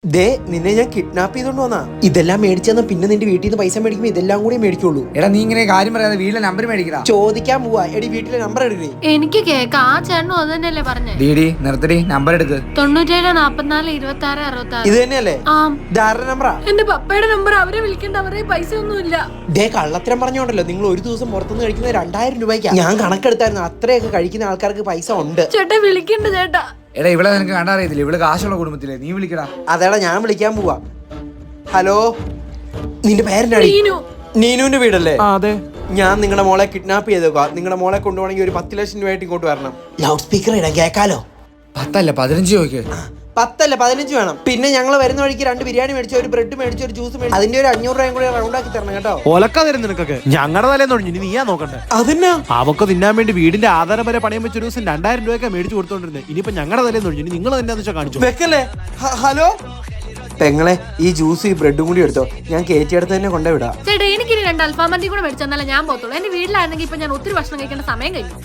ദേ നിന്നെ ഞാൻ കിഡ്നാപ്പ് ചെയ്തോണ്ട് വന്നാ. ഇതെല്ലാം മേടിച്ചെന്നാ പിന്നെ നിന്റെ വീട്ടിൽ നിന്ന് പൈസ മേടിക്കുമ്പോ ഇതെല്ലാം കൂടി മേടിക്കുള്ളൂ. എടാ നീ ഇങ്ങനെ കാര്യം പറയാതെ വീട്ടിലെ നമ്പർ മേടിക്കടാ. ചോദിക്കാൻ പോവാ. എടി വീട്ടിലെ നമ്പർ എടുക്കേ. എനിക്ക് കേക്കാം. ആ ചേട്ടനും അത് തന്നെയല്ലേ പറഞ്ഞേ. ഡീഡി നിർത്തടി, നമ്പർ എടുക്ക്. 97 44 26 66. ഇത് തന്നെയല്ലേ ധാരണ നമ്പറാ? എന്റെ പപ്പയുടെ നമ്പർ. അവരെ വിളിക്കേണ്ട, അവരുടെ പൈസ ഒന്നുമില്ല. ദേ കള്ളത്തരം പറഞ്ഞോണ്ടല്ലോ. നിങ്ങൾ ഒരു ദിവസം പുറത്തുനിന്ന് കഴിക്കുന്നത് 2000 രൂപയ്ക്കാ. ഞാൻ കണക്കെടുത്തായിരുന്നു. അത്രയൊക്കെ കഴിക്കുന്ന ആൾക്കാർക്ക് പൈസ ഉണ്ട്. ചേട്ടാ വിളിക്കണ്ട ചേട്ടാ. എടാ ഇവിടെ നിനക്ക് കണ്ടറിയത്തില്ല, ഇവിടെ കാശുള്ള കുടുംബത്തിലെ, നീ വിളിക്കടാ. അതേടാ ഞാൻ വിളിക്കാൻ പോവാ. ഹലോ, നിന്റെ പേരെന്താ? നീനുവിന്റെ വീടല്ലേ? അതെ. ഞാൻ നിങ്ങളുടെ മോളെ കിഡ്നാപ്പ് ചെയ്തേക്കുക. നിങ്ങളുടെ മോളെ കൊണ്ടുപോകണമെങ്കിൽ ഒരു 10 ലക്ഷം രൂപയായിട്ട് ഇങ്ങോട്ട് വരണം. ലൗഡ് സ്പീക്കർ ഇടാൻ കേക്കാലോ. 10 അല്ല 15 ചോദിക്ക്. 10 അല്ല 15 വേണം. പിന്നെ ഞങ്ങൾ വരുന്ന വഴിക്ക് 2 ബിരിയാണി മേടിച്ചു, ഒരു ബ്രെഡ് മേടിച്ചു, ഒരു ജ്യൂസ് മേടിച്ചു. അതിന്റെ ഒരു 500 രൂപയും കൂടി റൗണ്ട് ആക്കി തരണം കേട്ടോ. ഒലക്ക തരും നിനക്കൊക്കെ. ഞങ്ങളുടെ തലേന്ന് തുടങ്ങി, ഇനി നീയാ നോക്കണ്ടേ. അതെന്നാ അവക്ക് തിന്നാൻ വേണ്ടി വീടിന്റെ ആധാരം വരെ പണയം വെച്ച ഒരു ദിവസം 2000 രൂപയൊക്കെ മേടിച്ചു കൊടുത്തോണ്ടിരുന്നത്. ഇനിയിപ്പോ ഞങ്ങളുടെ തലേന്ന് തുടങ്ങി, ഇനി നിങ്ങൾ തന്നെ വെച്ചാൽ കാണിച്ചു വെക്കല്ലേ. ഹലോ പെങ്ങളെ, ഈ ജ്യൂസ് ഈ ബ്രെഡും കൂടി എടുത്തോ. ഞാൻ കയറ്റിയെടുത്ത് തന്നെ കൊണ്ടുവിടാം. ചേട്ടാ എനിക്കിനി 2 അൽഫാം മന്തി കൂടെ മേടിച്ചാൽ ഞാൻ പോത്തുള്ളൂ. എന്റെ വീട്ടിലായിരുന്നെങ്കിൽ ഇപ്പൊ ഞാൻ ഒത്തിരി ഭക്ഷണം കഴിക്കേണ്ട സമയം കഴിഞ്ഞു.